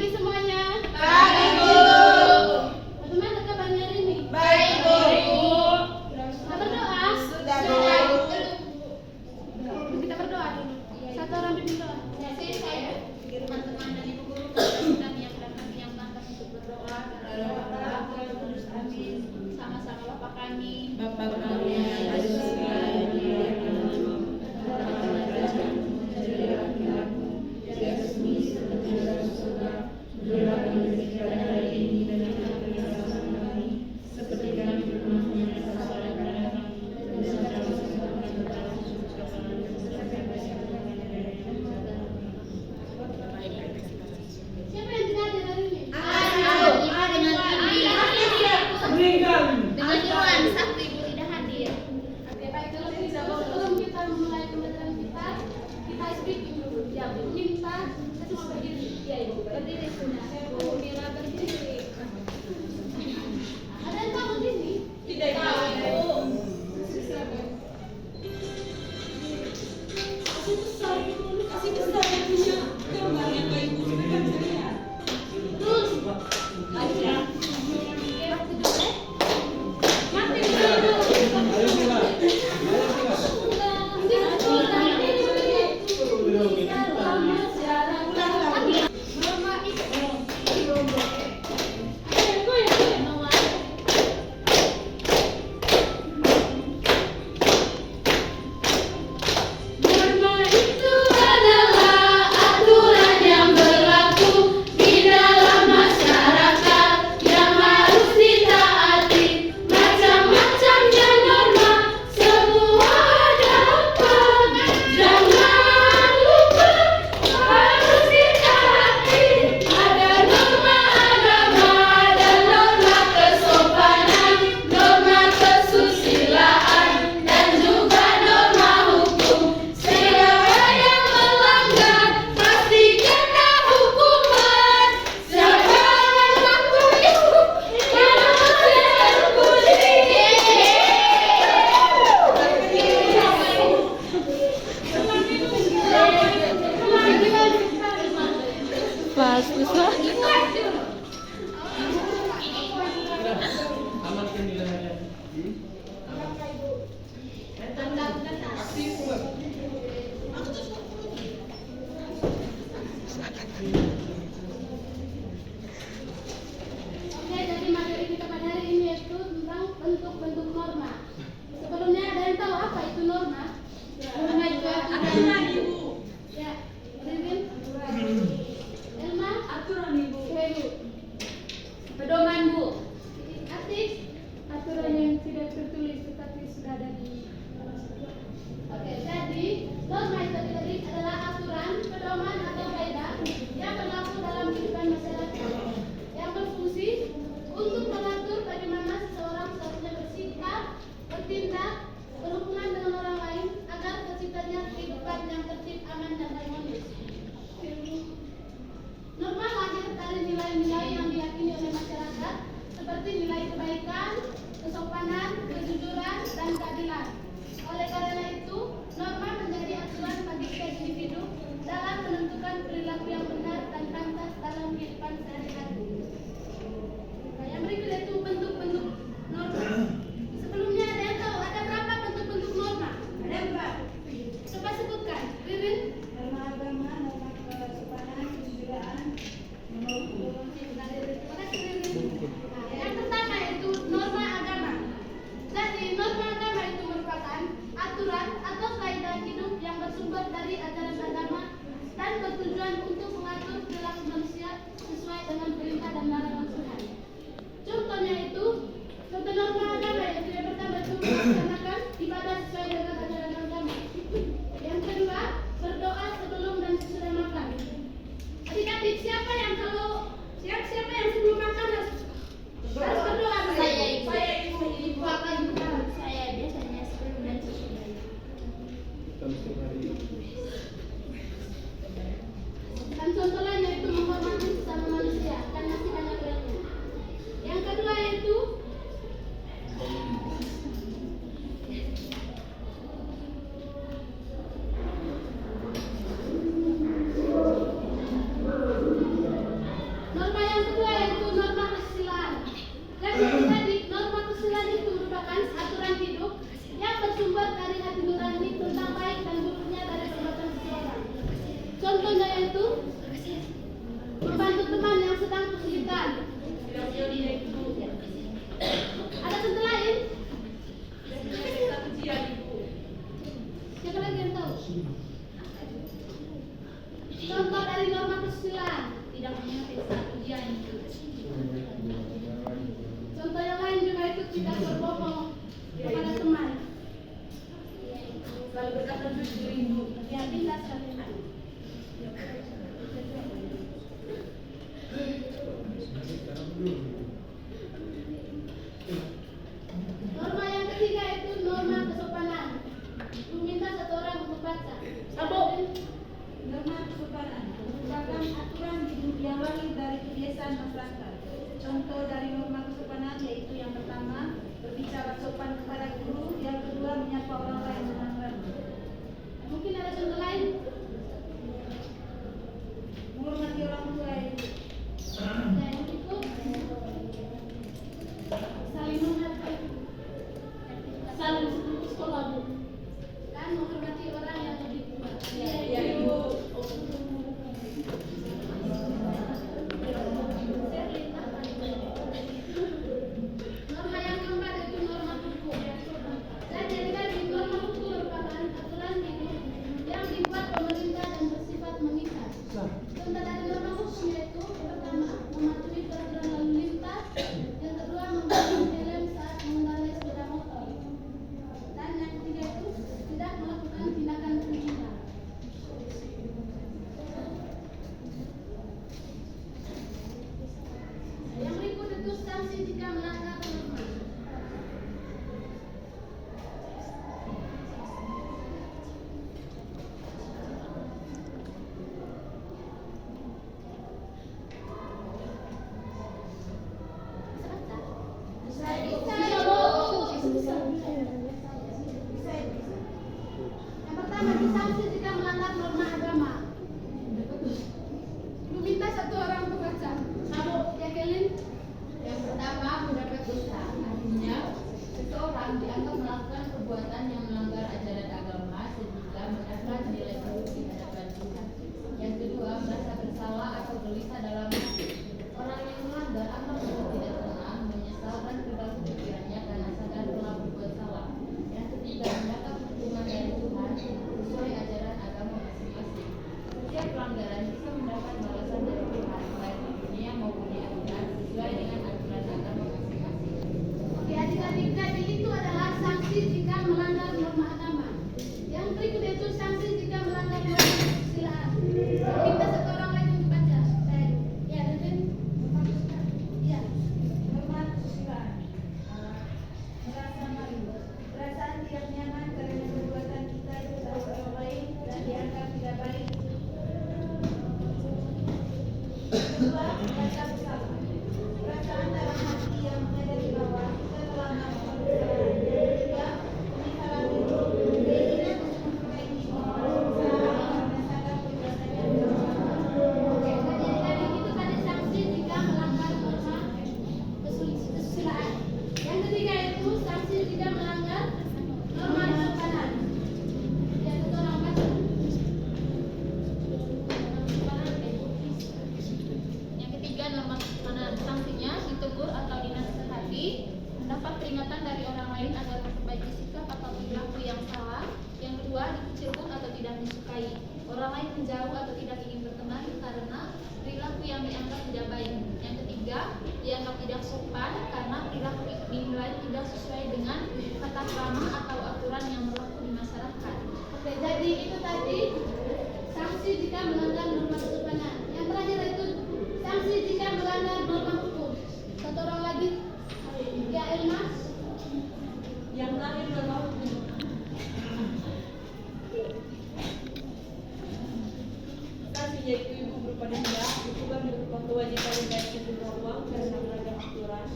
pagi semuanya. Pagi, Bu. Bagaimana kabarnya hari ini? Baik, Bu. Kita berdoa. Sudah, Bu. Kita berdoa dulu. Satu orang pimpin doa. Teman-teman dan ibu guru sudah menyiapkan kami yang pantas untuk berdoa. Sama-sama Bapa kami. Bapa kami yang ada di surga, Siapa yang tidak hadir hari ini? Dengan Iwan, satu ibu tidak hadir. Oke, baik. Kalau tidak, sebelum kita mulai pembelajaran kita speaking dulu. Ya, minta kita semua berdiri. Ya, Ibu. Berdiri sudah. Bu Mira berdiri. Ada yang tahu di sini? Tidak tahu, Bu. Kasih besar yang punya gambar yang kayak Ibu sudah kan saya lihat. Terus. Aja. Oke, waktu dulu ya. Mati dulu. Norma itu adalah aturan yang berlaku di dalam masyarakat yang harus ditaati. Macam-macamnya norma, semua dapat. Jangan lupa harus ditaati. Ada norma agama dan norma kesopanan, norma kesusilaan, dan juga norma hukum. Siapa yang melanggar pasti kena hukuman. Siapa yang melakukan Pas, bisa. Oke, jadi materi kita pada hari ini yaitu tentang bentuk-bentuk norma. Sebelumnya ada yang tahu apa itu norma? Norma itu aturan. Ibu. Ya, Ridin. Elma. Aturan, Ibu. Oke, Bu. Pedoman, Bu. Atik. Aturan yang tidak tertulis tetapi sudah ada di. Oke, jadi norma itu tadi adalah aturan, pedoman atau kaidah yang berlaku dalam kehidupan masyarakat yang berfungsi untuk mengatur bagaimana seseorang seharusnya bersikap, bertindak, berhubungan dengan orang lain agar terciptanya kehidupan yang tertib, aman, dan harmonis. Norma lahir dari nilai-nilai yang diyakini oleh masyarakat seperti nilai kebaikan, kesopanan, kejujuran, dan keadilan. Oleh karena itu, norma menjadi aturan bagi setiap individu dalam menentukan perilaku yang benar dan pantas dalam kehidupan sehari-hari. Nah, yang berikut itu bentuk-bentuk norma. Sebelumnya ada yang tahu ada berapa bentuk-bentuk norma? Ada berapa? Coba sebutkan. Ririn? Norma agama, norma kesopanan, kejujuran, norma hukum. Terima kasih, Ririn. Nah, yang pertama itu norma agama. Jadi norma agama itu merupakan aturan atau kaidah hidup yang bersumber dari ajaran agama dan bertujuan untuk mengatur perilaku manusia sesuai dengan yaitu membantu teman yang sedang kesulitan. Ada contoh lain? Siapa lagi yang tahu? Contoh dari norma kesusilaan. Tidak menyelesaikan ujian itu. Contoh yang lain juga itu tidak berbohong kepada teman. Selalu berkata jujur itu. Ya, bila sekali. Norma yang ketiga itu norma kesopanan. Meminta satu orang untuk baca. Norma kesopanan merupakan aturan hidup yang lahir dari kebiasaan masyarakat. Contoh dari norma kesopanan yaitu yang pertama, berbicara sopan kepada guru, yang kedua, menyapa orang lain dengan ramah. Mungkin ada contoh lain. Menghormati orang tua itu. Dan itu saling menghargai, saling sekolah bu, dan menghormati orang yang lebih tua. Ya, Ibu. Norma yang keempat itu norma hukum. Dan jadi tadi norma hukum merupakan aturan hidup yang dibuat pemerintah dan bersifat mengikat. Contoh dari norma hukum yaitu yang pertama mematuhi peraturan lalu lintas, yang kedua menggunakan helm saat mengendarai sepeda motor, dan yang ketiga itu tidak melakukan tindakan kriminal. Yang berikut itu sanksi jika melanggar norma. Yang pertama sanksi jika melanggar norma agama. Meminta satu orang untuk baca. Kamu, Jacqueline? Yang pertama, mendapat dosa. Artinya, seseorang dianggap melakukan perbuatan yang melanggar ajaran agama sehingga mendapat nilai buruk di hadapan Tuhan. Yang kedua, merasa bersalah atau gelisah dalam hati. Orang yang melanggar akan merasa tidak tenang, menyesal dan terganggu pikirannya karena sadar telah berbuat salah. Yang ketiga, mendapat hukuman dari Tuhan sesuai ajaran agama masing-masing. Setiap pelanggaran bisa mendapat balasan dari Tuhan, baik di dunia maupun di akhirat, sesuai dengan aturan agama masing-masing. Oke, adik-adik, jadi itu adalah sanksi jika melanggar norma agama. Yang berikut itu sanksi jika melanggar norma kesusilaan. Meminta satu orang lagi untuk baca. Ya, Deden. Ya. Norma kesusilaan. Merasa malu. Perasaan tidak nyaman karena perbuatan kita terhadap orang lain dan dianggap tidak baik. Kedua, merasa bersalah. Perasaan dalam hati yang menyadari bahwa kita telah melakukan kesalahan. Yang ketiga, penyesalan itu keinginan untuk memperbaiki kesalahan karena sadar perbuatan yang dilakukan. Oke, jadi dari itu tadi sanksi jika melanggar norma kesusilaan. Yang ketiga itu sanksi jika melanggar norma kesopanan. Ya, satu orang baca. Yang ketiga, norma kesopanan. Sanksinya ditegur atau dinasihati, mendapat peringatan dari orang lain agar memperbaiki sikap atau perilaku yang salah. Yang kedua, dikucilkan atau tidak disukai. Orang lain menjauh atau tidak ingin berteman karena perilaku yang dianggap tidak baik. Yang ketiga, dianggap tidak sopan karena perilaku dinilai tidak sesuai dengan tata krama atau aturan yang berlaku di masyarakat. Oke, jadi itu tadi sanksi jika melanggar norma kesopanan. Yang terakhir itu sanksi jika melanggar norma hukum. Satu orang lagi. Ya, Elmas. Yang terakhir norma hukum. Sanksi yaitu ibu berupa denda, hukuman berupa kewajiban membayar sejumlah uang karena melanggar aturan.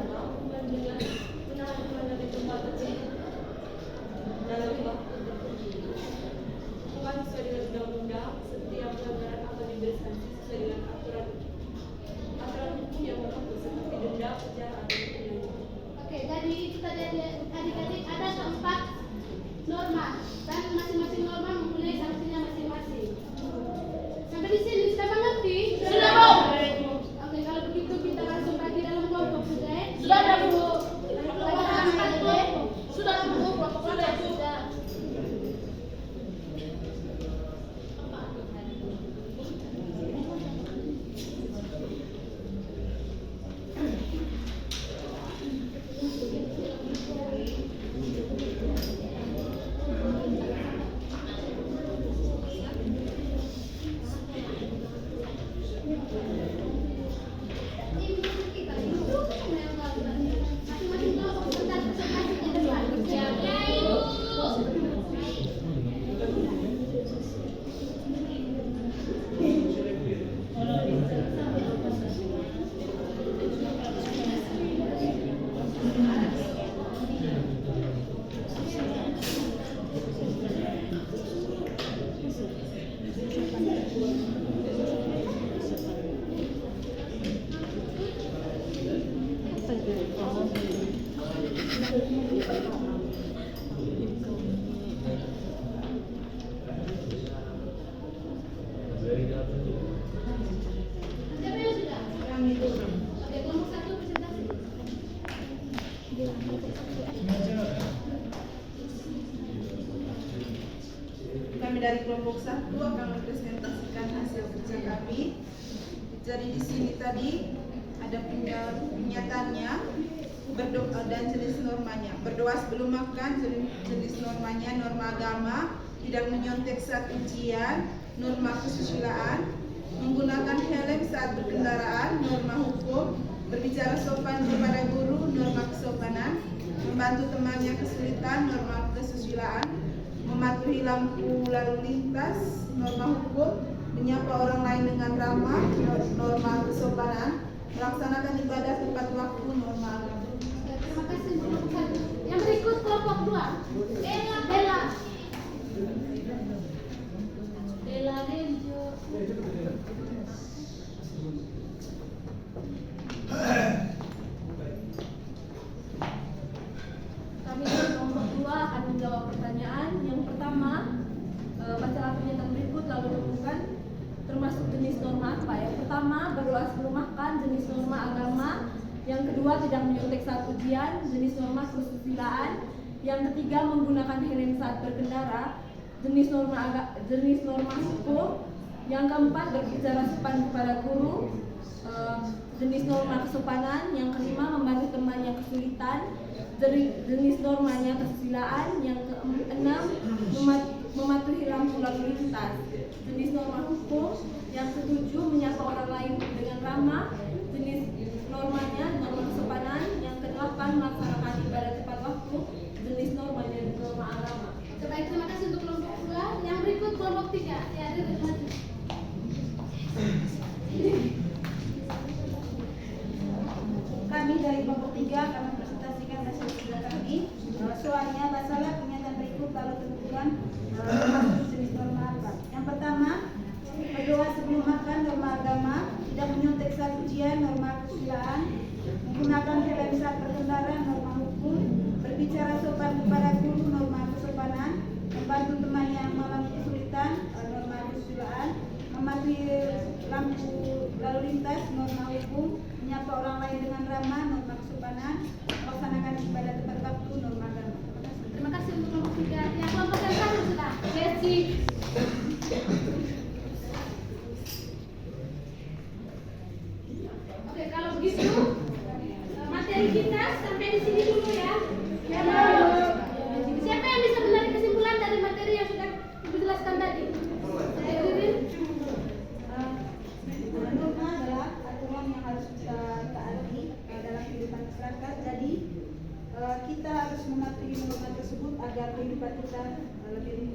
Hukuman dengan menahan keluarga di tempat tertentu dalam waktu tertentu. Hukuman sesuai dengan undang-undang, setiap pelanggaran akan diberi sanksi sesuai dengan aturan hukum yang berlaku seperti denda, penjara atau hukuman. Oke, jadi itu tadi adik-adik ada 4 norma. kami dari kelompok 1 akan mempresentasikan hasil kerja kami. Jadi di sini tadi ada pernyataannya, berdoa dan jenis normanya. Berdoa sebelum makan, jenis normanya, norma agama, tidak menyontek saat ujian, norma kesusilaan, menggunakan helm saat berkendaraan, norma hukum, berbicara sopan kepada guru, norma kesopanan, membantu temannya kesulitan, norma kesusilaan, mematuhi lampu lalu lintas, norma hukum, menyapa orang lain dengan ramah, norma kesopanan, melaksanakan ibadah tepat waktu, norma agama. Terima kasih kelompok 1. Yang berikut kelompok 2. Bella. Bella Renjo. Kami dari kelompok 2 akan menjawab pertanyaan. Yang pertama, bacalah pernyataan berikut lalu tentukan termasuk jenis norma apa. Yang pertama, berdoa sebelum makan, jenis norma agama. Yang kedua, tidak menyontek saat ujian, jenis norma kesusilaan. Yang ketiga, menggunakan helm saat berkendara, jenis norma hukum. Yang keempat, berbicara sopan kepada guru, jenis norma kesopanan. Yang kelima, membantu teman yang kesulitan, jenis normanya kesusilaan. Yang keenam, mematuhi lampu lalu lintas, jenis norma hukum. Yang ketujuh, menyapa orang lain dengan ramah, jenis normanya norma kesopanan. Yang kedelapan, melaksanakan ibadah tepat waktu, jenis normanya norma agama. Baik, terima kasih untuk kelompok 2. Yang berikut kelompok 3. Ya, Kami dari kelompok 3 akan mempresentasikan hasil kerja kami. Soalnya bacalah pernyataan berikut lalu tentukan termasuk jenis norma apa. Yang pertama, berdoa sebelum makan, norma agama, tidak menyontek saat ujian, norma kesusilaan, menggunakan helm saat berkendara, norma hukum, berbicara sopan kepada guru, norma kesopanan, membantu teman yang mengalami kesulitan, norma kesusilaan, mematuhi lampu lalu lintas, norma hukum, menyapa orang lain dengan ramah, norma kesopanan, melaksanakan ibadah tepat waktu, norma agama. terima kasih untuk kelompok 3. Yang kelompok yang terakhir sudah. Betsy. Oke, kalau begitu materi kita sampai di sini dulu ya. Siapa yang bisa menarik kesimpulan dari materi yang sudah Ibu jelaskan tadi? Saya Ririn. Norma adalah aturan yang harus kita taati dalam kehidupan masyarakat. Jadi kita harus mematuhi norma tersebut agar kehidupan kita lebih